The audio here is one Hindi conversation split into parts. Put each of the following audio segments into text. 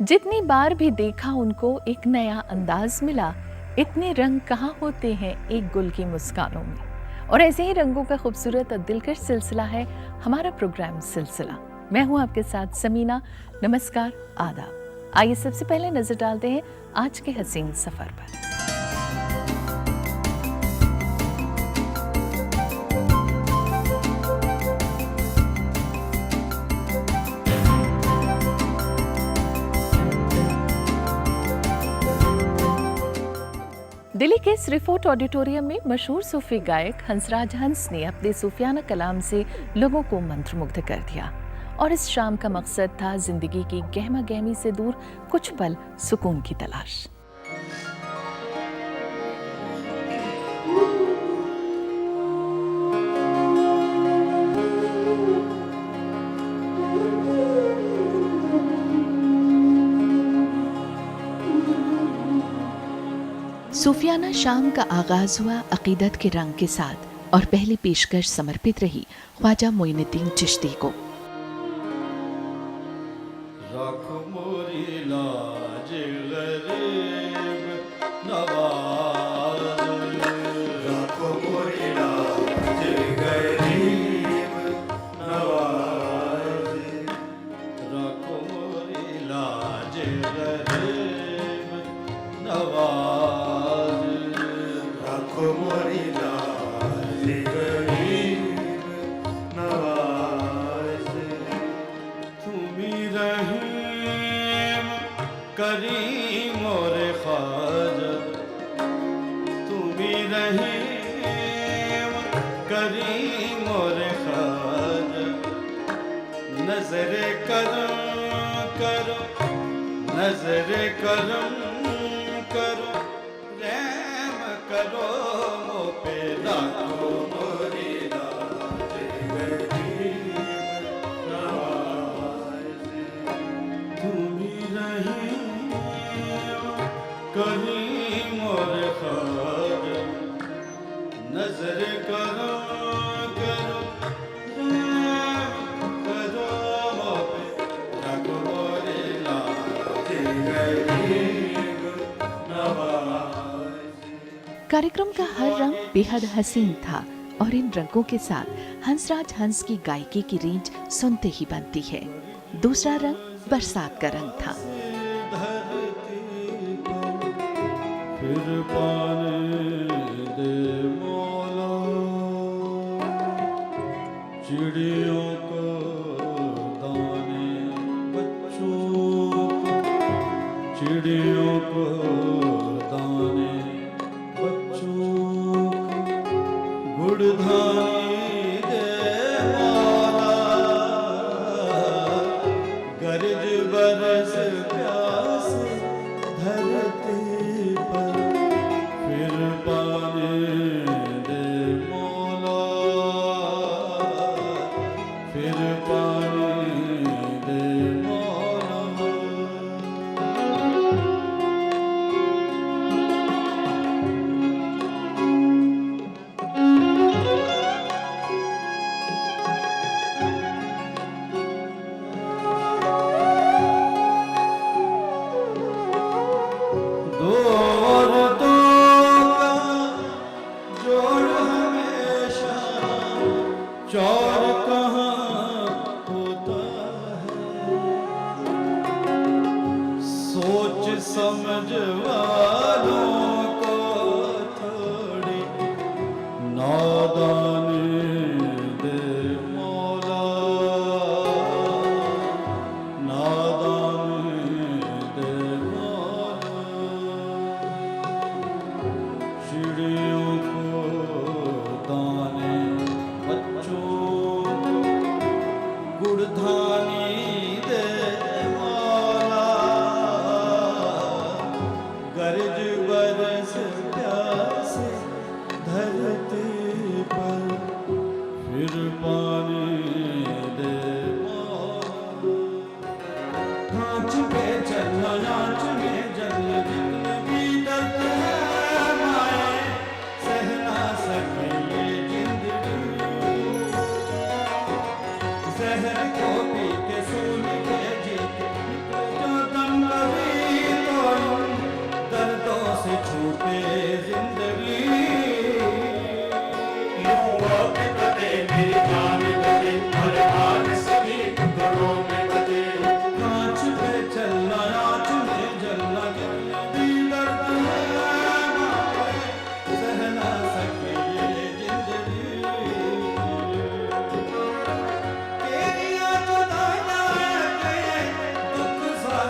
जितनी बार भी देखा उनको एक नया अंदाज मिला। इतने रंग कहाँ होते हैं एक गुल की मुस्कानों में। और ऐसे ही रंगों का खूबसूरत और दिलकश सिलसिला है हमारा प्रोग्राम सिलसिला। मैं हूँ आपके साथ समीना। नमस्कार, आदाब। आइए सबसे पहले नजर डालते हैं आज के हसीन सफर पर। दिल्ली के श्रीफोर्ट ऑडिटोरियम में मशहूर सूफी गायक हंसराज हंस ने अपने सूफियाना कलाम से लोगों को मंत्रमुग्ध कर दिया। और इस शाम का मकसद था जिंदगी की गहमा गहमी से दूर कुछ पल सुकून की तलाश। सूफियाना शाम का आगाज हुआ अकीदत के रंग के साथ और पहली पेशकश समर्पित रही ख्वाजा मोइनुद्दीन चिश्ती को। करीम और ख्वाजा तुम्ही रहीम, करीम और ख्वाजा, नजरे करम करो, नजरे करम करो, रहम करो मो पे लाखों मोरी करीम और ख्वाजा, नजर करो करो करो पे रखो मोरे लाज गरीब नवाज़। कार्यक्रम का हर रंग बेहद हसीन था और इन रंगों के साथ हंसराज हंस की गायकी की रेंज सुनते ही बनती है। दूसरा रंग बरसात का रंग था। फिर पाने दे मौला चिड़ियों को दाने, बच्चों को चिड़ियों को दाने, बच्चों को गुड़धानी दे मौला, गरज बरस प्यास धरती पर, फिर पाने दे मौला, फिर पाने दे मौला। चौर कहाँ होता है, सोच समझ वालों को थोड़ी नादानी दे मौला, नादानी दे मौला, चिड़ियों को दाने, गुड़धानी दे मौला, गरज बरस प्यास धरती पर, फिर पानी दे मौला। नाच के चलना, नाच में जल जितने भी दर्द है माए, सह ना सके ये जिंदगी, जहर को पी के सून के जीत जो दम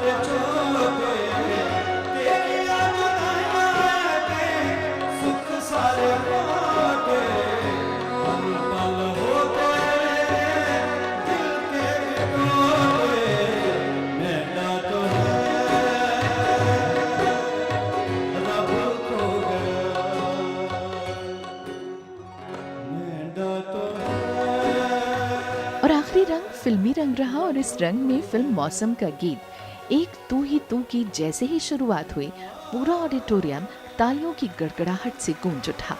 सारे छोटे, तेरी याद आए के सुख सारे बाटे, पल पल होते दिल के टोटे, मेरा तो है रब खो गया, मेरा तो है। और आखिरी रंग फिल्मी रंग रहा और इस रंग में फिल्म मौसम का गीत एक तू ही तू की जैसे ही शुरुआत हुई, पूरा ऑडिटोरियम तालियों की गड़गड़ाहट से गूंज उठा।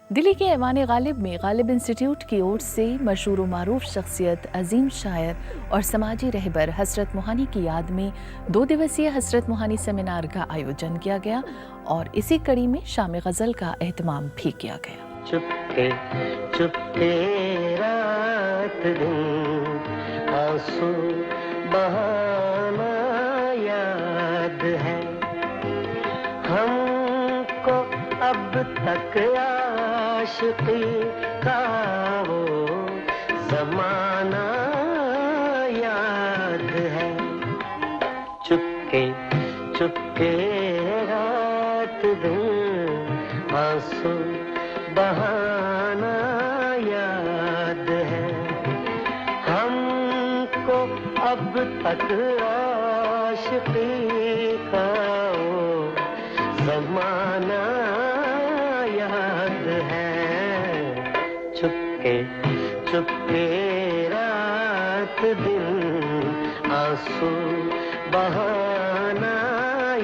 दिल्ली के ऐवान गालिब में गालिब इंस्टीट्यूट की ओर से मशहूर व मारूफ शख्सियत, अजीम शायर और समाजी रहबर हसरत मोहानी की याद में 2 दिवसीय हसरत मोहानी सेमिनार का आयोजन किया गया और इसी कड़ी में शाम गज़ल का एहतमाम भी किया गया। चुपके चुपके रात दिन आंसू बहाना याद है हमको अब तक आशिकी का वो ज़माना याद है। चुपके चुपके रात दिन आंसू बहाना याद है हमको अब तक आशिकी का वो ज़माना याद है। चुपके चुपके रात दिन आंसू बहाना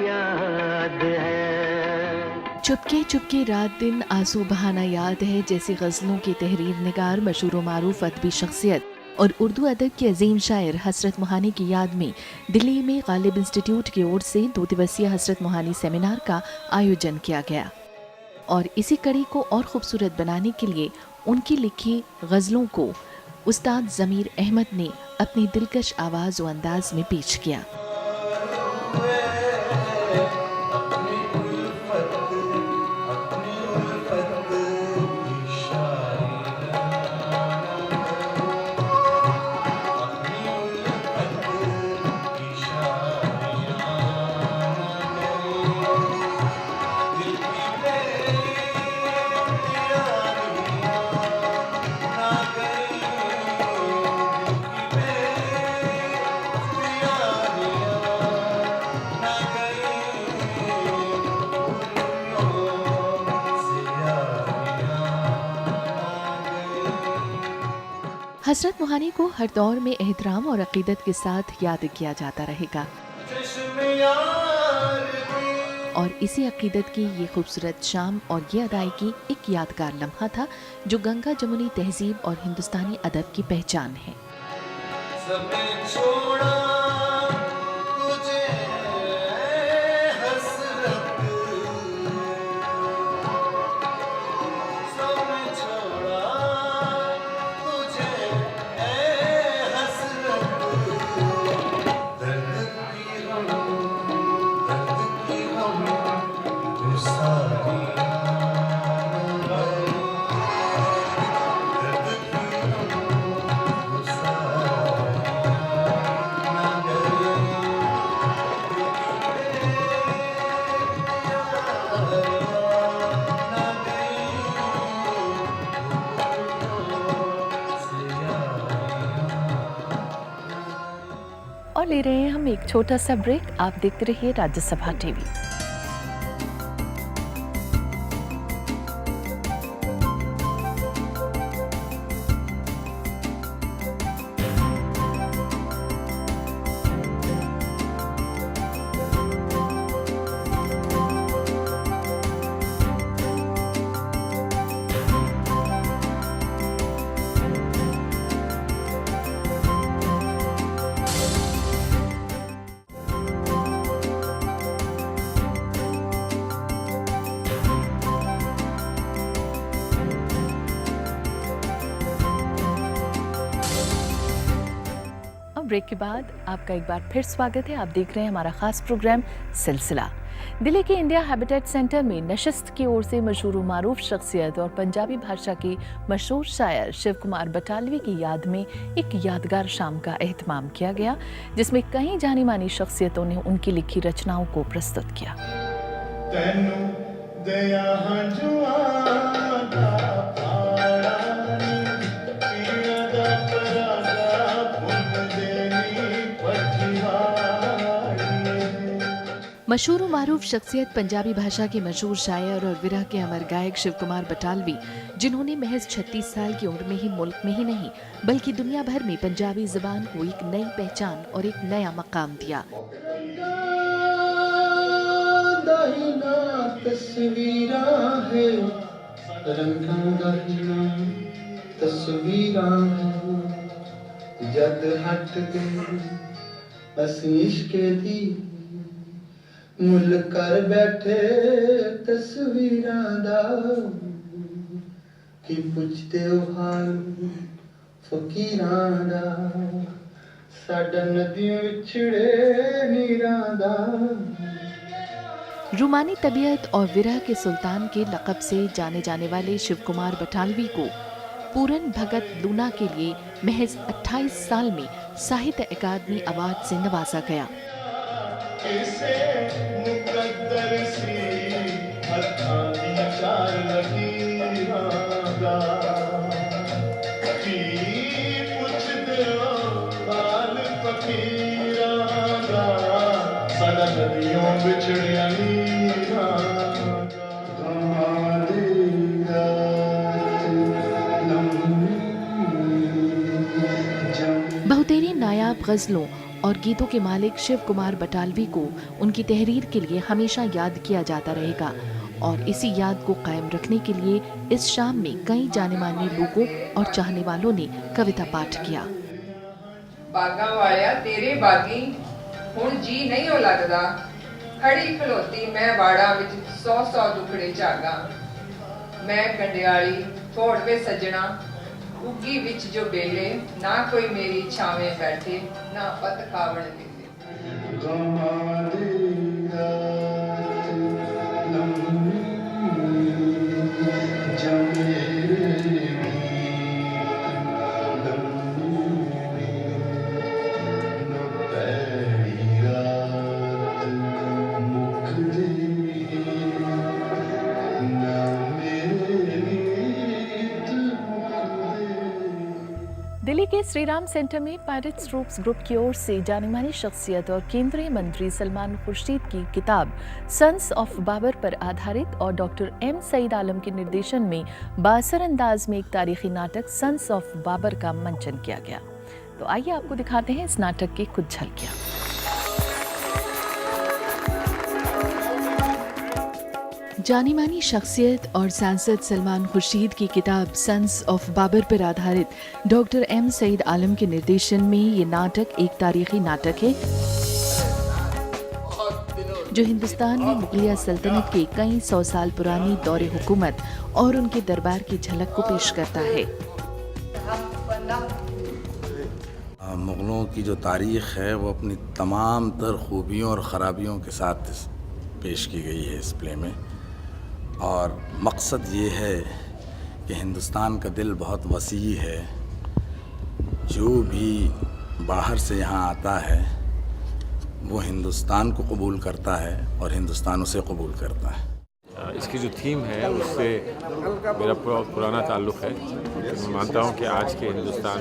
याद है। चुपके चुपके रात दिन आंसू बहाना याद है जैसी गज़लों की तहरीर निगार, मशहूर व मारूफ अदबी शख्सियत और उर्दू अदब के अजीम शायर हसरत मोहानी की याद में दिल्ली में गालिब इंस्टीट्यूट की ओर से 2 दिवसीय हसरत मोहानी सेमिनार का आयोजन किया गया और इसी कड़ी को और खूबसूरत बनाने के लिए उनकी लिखी गज़लों को उस्ताद ज़मीर अहमद ने अपनी दिलकश आवाज़ व अंदाज में पेश किया। हसरत मोहानी को हर दौर में एहतराम और अकीदत के साथ याद किया जाता रहेगा और इसी अकीदत की ये खूबसूरत शाम और ये अदायगी एक यादगार लम्हा था जो गंगा जमुनी तहजीब और हिंदुस्तानी अदब की पहचान है। और ले रहे हैं हम एक छोटा सा ब्रेक। आप देखते रहिए राज्यसभा टीवी। ब्रेक के बाद आपका एक बार फिर स्वागत है। आप देख रहे हैं हमारा खास प्रोग्राम सिलसिला। दिल्ली के इंडिया हैबिटेट सेंटर में नशिस्त की ओर से मशहूर मारूफ शख्सियत और पंजाबी भाषा के मशहूर शायर शिव कुमार बटालवी की याद में एक यादगार शाम का एहतमाम किया गया, जिसमें कई जानी मानी शख्सियतों ने उनकी लिखी रचनाओं को प्रस्तुत किया। मशहूर व मारूफ शख्सियत पंजाबी भाषा के मशहूर शायर और विरह के अमर गायक शिव कुमार बटालवी, जिन्होंने महज 36 साल की उम्र में ही मुल्क में ही नहीं बल्कि दुनिया भर में पंजाबी ज़बान को एक नई पहचान और एक नया मकाम दिया। मुल कर बैठे तस्वीरां दा कि पुछदे हो हाल फकीरां दा साडा नदियों विछड़े नीरां दा। रूमानी तबीयत और विरह के सुल्तान के लक़ब से जाने जाने वाले शिव कुमार बटालवी को पूरन भगत लूना के लिए महज 28 साल में साहित्य अकादमी अवार्ड से नवाजा गया। किसे मुकद्दर सी हत्थां दी चार लकीरां दा की पुछदे हो हाल फकीरां दा साडा नदियों विछड़िया नीरां बहुतेरी नायाब गज़लों और गीतों के मालिक शिव कुमार बटालवी को उनकी तहरीर के लिए हमेशा याद किया जाता रहेगा और इसी याद को कायम रखने के लिए इस शाम में कई जाने माने लोगों और चाहने वालों ने कविता पाठ किया। बागा वालिया तेरे बागी हुण जी नहीं हो लगदा, खड़ी खलोती मैं वाड़ा विच 100 दुखड़े जागा। मैं कंडियाली थोड़ वे सजना उगी विच जो बेले, ना कोई मेरी छावे बैठे ना पत कावड़ दिल्ली के श्री राम सेंटर में पायरेट्स ट्रूप्स ग्रुप की ओर से जानी मानी शख्सियत और केंद्रीय मंत्री सलमान खुर्शीद की किताब सन्स ऑफ बाबर पर आधारित और डॉक्टर एम सईद आलम के निर्देशन में बासर अंदाज में एक तारीखी नाटक सन्स ऑफ बाबर का मंचन किया गया। तो आइए आपको दिखाते हैं इस नाटक की कुछ झलकियां। जानी मानी शख्सियत और सांसद सलमान खुर्शीद की किताब सन्स ऑफ बाबर पर आधारित डॉक्टर एम सईद आलम के निर्देशन में ये नाटक एक तारीखी नाटक है जो हिंदुस्तान में मुगलिया सल्तनत के कई 100 साल पुरानी दौरे हुकूमत और उनके दरबार की झलक को पेश करता है। मुग़लों की जो तारीख़ है वो अपनी तमाम तर खूबियों और ख़राबियों के साथ पेश की गई है इस प्ले में, और मकसद ये है कि हिंदुस्तान का दिल बहुत वसी है। जो भी बाहर से यहाँ आता है वो हिंदुस्तान को कबूल करता है और हिंदुस्तान उसे कबूल करता है। इसकी जो थीम है उससे मेरा पुराना ताल्लुक़ है। मैं मानता हूँ कि आज के हिंदुस्तान,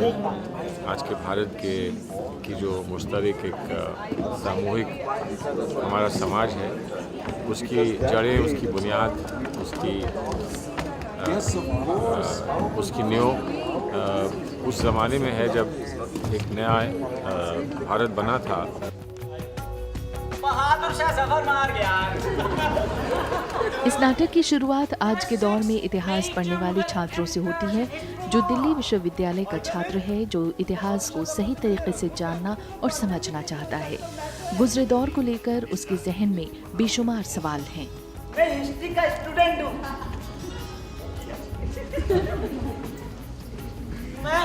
आज के भारत की जो मुश्तरक एक सामूहिक हमारा समाज है, उसकी जड़ें, उसकी बुनियाद, उसकी नींव उस ज़माने में है जब एक नया भारत बना था। बहादुर शाह सफर मार गया। इस नाटक की शुरुआत आज के दौर में इतिहास पढ़ने वाले छात्रों से होती है, जो दिल्ली विश्वविद्यालय का छात्र है, जो इतिहास को सही तरीके से जानना और समझना चाहता है। गुजरे दौर को लेकर उसके जहन में बेशुमार सवाल हैं। मैं हिस्ट्री का स्टूडेंट हूँ। मैं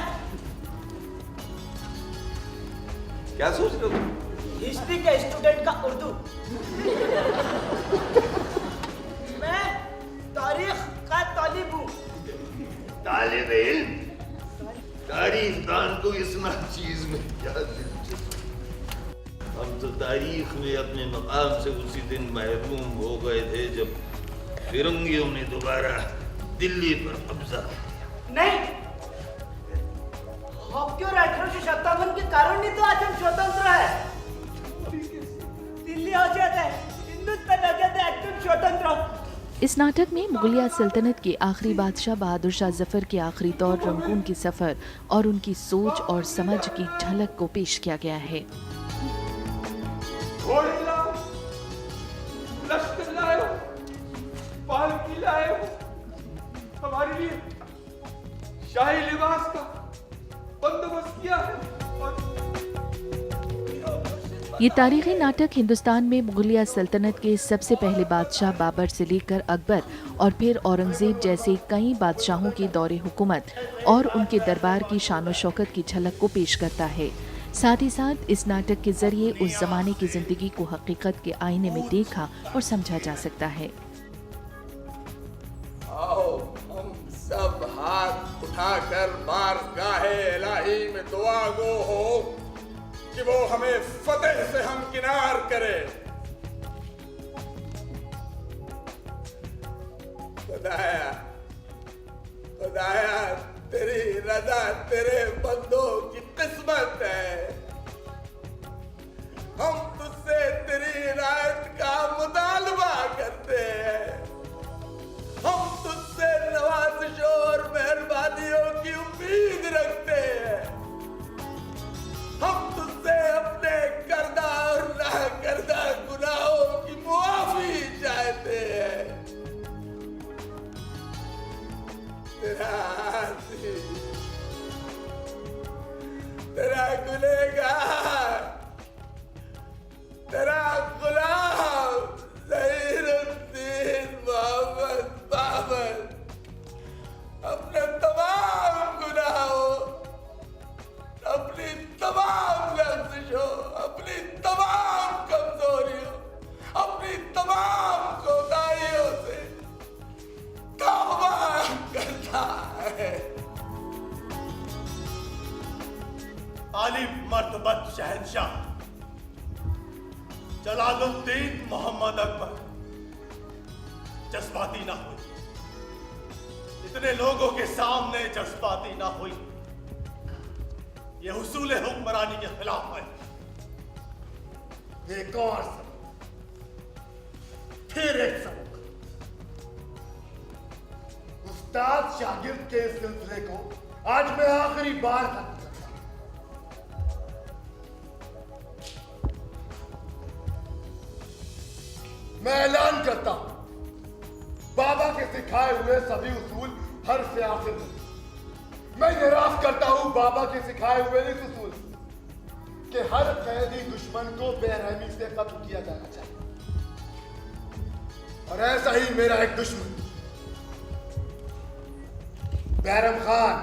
क्या सोच रहे हो? हिस्ट्री के स्टूडेंट का उर्दू। मैं तारीख का तालिब हूँ। तालिब इल्म, तारीख दान को इस चीज में क्या दिलचस्पी। हम तो तारीख में अपने मकाम से उसी दिन महरूम हो गए थे जब फिरंगियों ने दोबारा दिल्ली पर कब्जा किया। नहीं, ऑक्टोबर 1857 के कारण ही तो आज हम स्वतंत्र है। दिल्ली हो जाता है, हिंदुस्तान हो जाता है, तुम स्वतंत्र। इस नाटक में मुगलिया सल्तनत के आखिरी बादशाह बहादुर शाह जफर के आखिरी दौर रंगून की सफर और उनकी सोच और समझ की झलक को पेश किया गया है। लश्कर लाए हो, पालकी लाए हो, हमारे लिए शाही लिबास का बंदोबस्त किया है। ये तारीखी नाटक हिंदुस्तान में मुगलिया सल्तनत के सबसे पहले बादशाह बाबर से लेकर अकबर और फिर औरंगजेब जैसे कई बादशाहों के दौरे हुकूमत और उनके दरबार की शान शौकत की झलक को पेश करता है। साथ ही साथ इस नाटक के जरिए उस जमाने की जिंदगी को हकीकत के आईने में देखा और समझा जा सकता है। आओ हम सब हाथ उठाकर बारगाहे इलाही में दुआ गो हो कि वो हमें फतेह से हमकिनार करे। खुदाया, खुदाया तेरी रजा तेरे बंदों की किस्मत है। हम तुझसे तेरी रायत का मुतालबा करते हैं। हम तुझसे नवाज़िशों और मेहरबानियों की उम्मीद रखते हैं। हम तुझसे अपने करदा और ना करदा गुनाहों की मुआफी चाहते हैं। तेरा आसी, तेरा गुनहगार, तेरा गुलाम ज़हीरुद्दीन मोहम्मद बाबर अपने तमाम गुनाहों, अपनी तमाम लफ्ज़ों, अपनी तमाम कमजोरियों, अपनी तमाम कोताहियों से तौबा करता है। आलिम मर्तबत शहंशाह जलालुद्दीन मोहम्मद अकबर जज्बाती ना हुई, इतने लोगों के सामने जज्बाती ना हुई। ये हुसूल हुक्मरानी के खिलाफ है। एक और सबक, फिर एक सबक। उस्ताद शागिर्द के इस सिलसिले को आज मैं आखिरी बार खत्म करता हूं। मैं ऐलान करता हूं, बाबा के सिखाए हुए सभी उसूल हर से आखिर में मैं निराश करता हूं बाबा के सिखाए हुए इस उसूल कि हर कैदी दुश्मन को बेरहमी से कत्ल किया जाना चाहिए। और ऐसा ही मेरा एक दुश्मन बैरम खान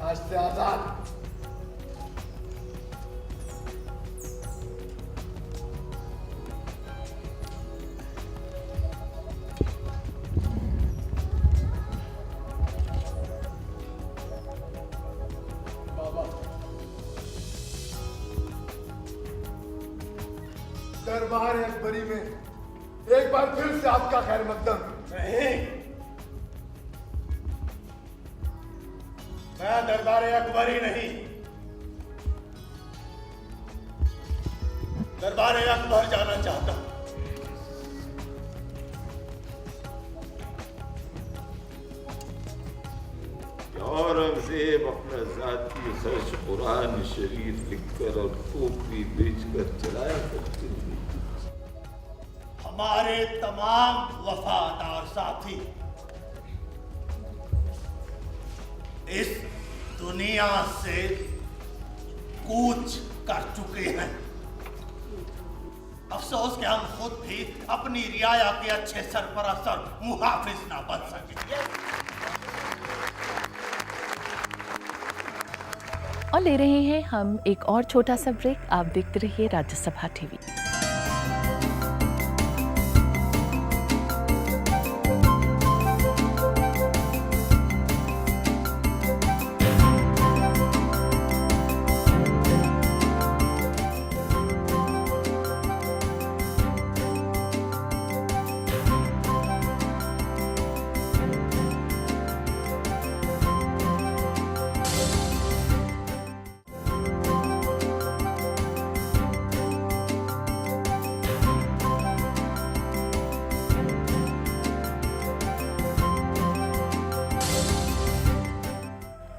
आज से आजाद। दरबार अकबरी में एक बार फिर से आपका खैर मकदम। नहीं, मैं दरबार अकबरी नहीं, दरबार अकबर जाना चाहता हूं। औरंगजेब अपना जाती खर्च कुरान शरीफ लिखकर और टोपी बेचकर चलाया करते थे। हमारे तमाम वफादार साथी इस दुनिया से कूच कर चुके हैं। अफसोस कि हम खुद भी अपनी रियाया के अच्छे सरपरस्त और मुहाफिज ना बन सके। और ले रहे हैं हम एक और छोटा सा ब्रेक। आप देखते रहिए राज्यसभा टीवी।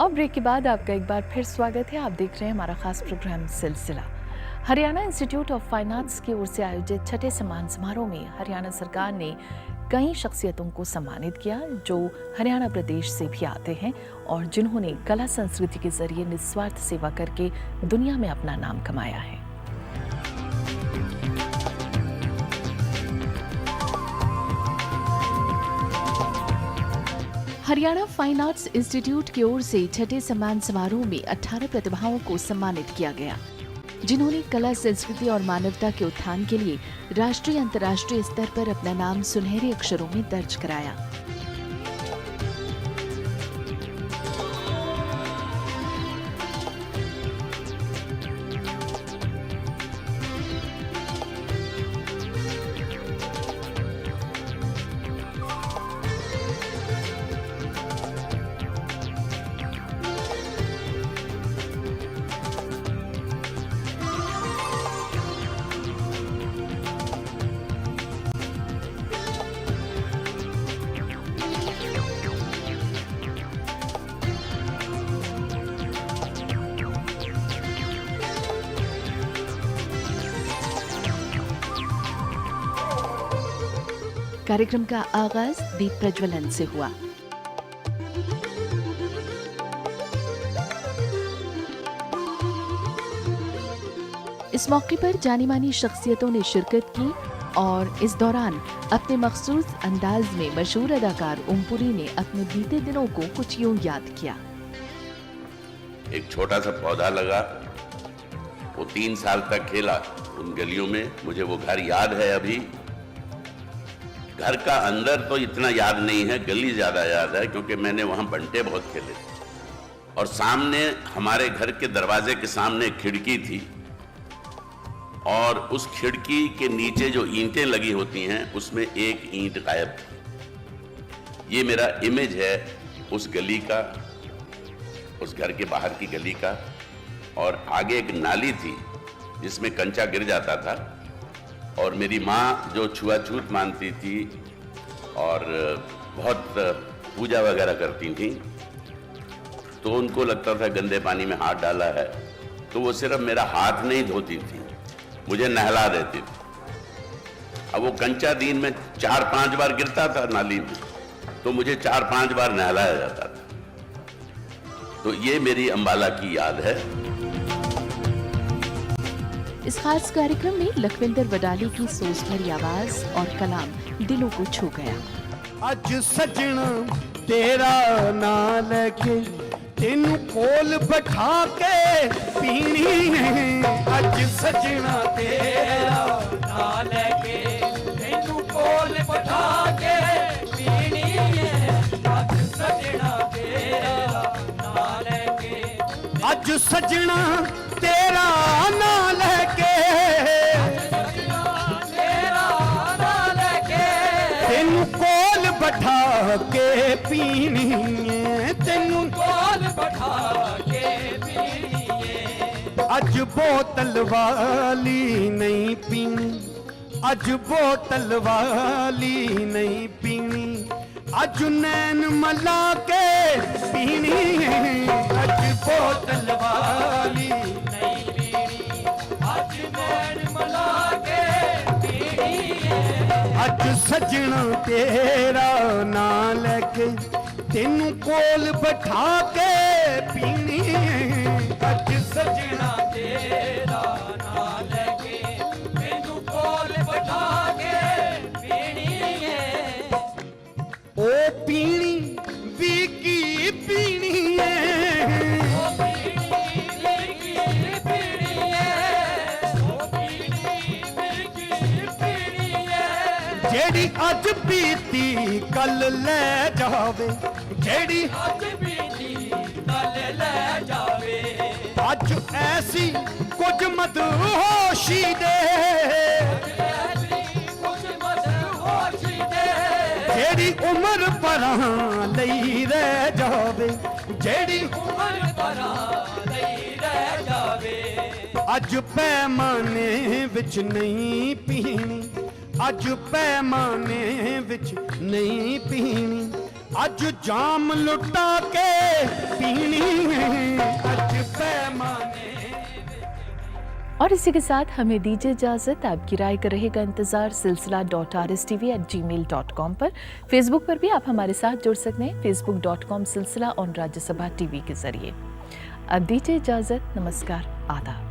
और ब्रेक के बाद आपका एक बार फिर स्वागत है। आप देख रहे हैं हमारा खास प्रोग्राम सिलसिला। Haryana institute of fine arts की ओर से आयोजित छठे सम्मान समारोह में हरियाणा सरकार ने कई शख्सियतों को सम्मानित किया जो हरियाणा प्रदेश से भी आते हैं और जिन्होंने कला संस्कृति के जरिए निस्वार्थ सेवा करके दुनिया में अपना नाम कमाया है। हरियाणा फाइन आर्ट्स इंस्टीट्यूट की ओर से छठे सम्मान समारोह में 18 प्रतिभाओं को सम्मानित किया गया जिन्होंने कला संस्कृति और मानवता के उत्थान के लिए राष्ट्रीय अंतर्राष्ट्रीय स्तर पर अपना नाम सुनहरे अक्षरों में दर्ज कराया। कार्यक्रम का आगाज दीप प्रज्वलन से हुआ। इस मौके पर जानी मानी शख्सियतों ने शिरकत की और इस दौरान अपने मखसूस अंदाज में मशहूर अदाकार ओमपुरी ने अपने बीते दिनों को कुछ यूं याद किया। एक छोटा सा पौधा लगा, वो 3 साल तक खेला उन गलियों में। मुझे वो घर याद है अभी। घर का अंदर तो इतना याद नहीं है, गली ज्यादा याद है क्योंकि मैंने वहां बंटे बहुत खेले थे। और सामने हमारे घर के दरवाजे के सामने एक खिड़की थी और उस खिड़की के नीचे जो ईंटें लगी होती हैं उसमें एक ईंट गायब थी। ये मेरा इमेज है उस गली का, उस घर के बाहर की गली का। और आगे एक नाली थी जिसमें कंचा गिर जाता था और मेरी माँ जो छुआछूत मानती थी और बहुत पूजा वगैरह करती थी तो उनको लगता था गंदे पानी में हाथ डाला है तो वो सिर्फ मेरा हाथ नहीं धोती थी, मुझे नहला देती थी। अब वो कंचा दिन में 4-5 बार गिरता था नाली में तो मुझे 4-5 बार नहलाया जाता था। तो ये मेरी अंबाला की याद है। इस खास कार्यक्रम में लखविंदर वडाली की सोच भरी आवाज और कलाम दिलों को छू गया। अज सजना तेरा नाम लेके तेनू कोल बैठा के पीनी है। अज सजना तेरा नाम लेके तेनू कोल बैठा के पीनी है। अज सजना तेरा नाम लेके, अज सजना तेरा नाम लेके, तेरा नाम के पीनी है तेनू कोल बैठा के पीनी है अज बोतल वाली नहीं पीनी अज बोतल वाली नहीं पीनी अज नैन मला के पीनी है अज बोतल वाली नहीं पीनी अज नैन मला के पीनी है अज सजना तेरा ना लेके तेनू कोल बैठा के पीनी है अज सजना तेरा ना लेके मैनू कोल बैठा के पीनी है ओ पीनी भी की पीनी है ओ पीनी की पीनी है ओ पीनी की पीनी है जेड़ी अज पीती कल ले जावे जेड़ी अज बीती कल ले जावे अज ऐसी कुछ मत होशी दे ऐसी कुछ मत होशी दे जेड़ी उम्र परां लई रह जावे जेड़ी उम्र परा नहीं रह जावे अज पैमाने विच नहीं पीनी अज पैमाने विच नहीं पीनी अज जाम लुटा के पीनी है अज पैमाने और इसी के साथ हमें दीजिए इजाज़त। आपकी राय का रहेगा इंतज़ार silsila.rstv@gmail.com पर। फेसबुक पर भी आप हमारे साथ जुड़ सकते हैं facebook.com/silsila और राज्यसभा टीवी के जरिए। अब दीजिए इजाज़त। नमस्कार, आदाब।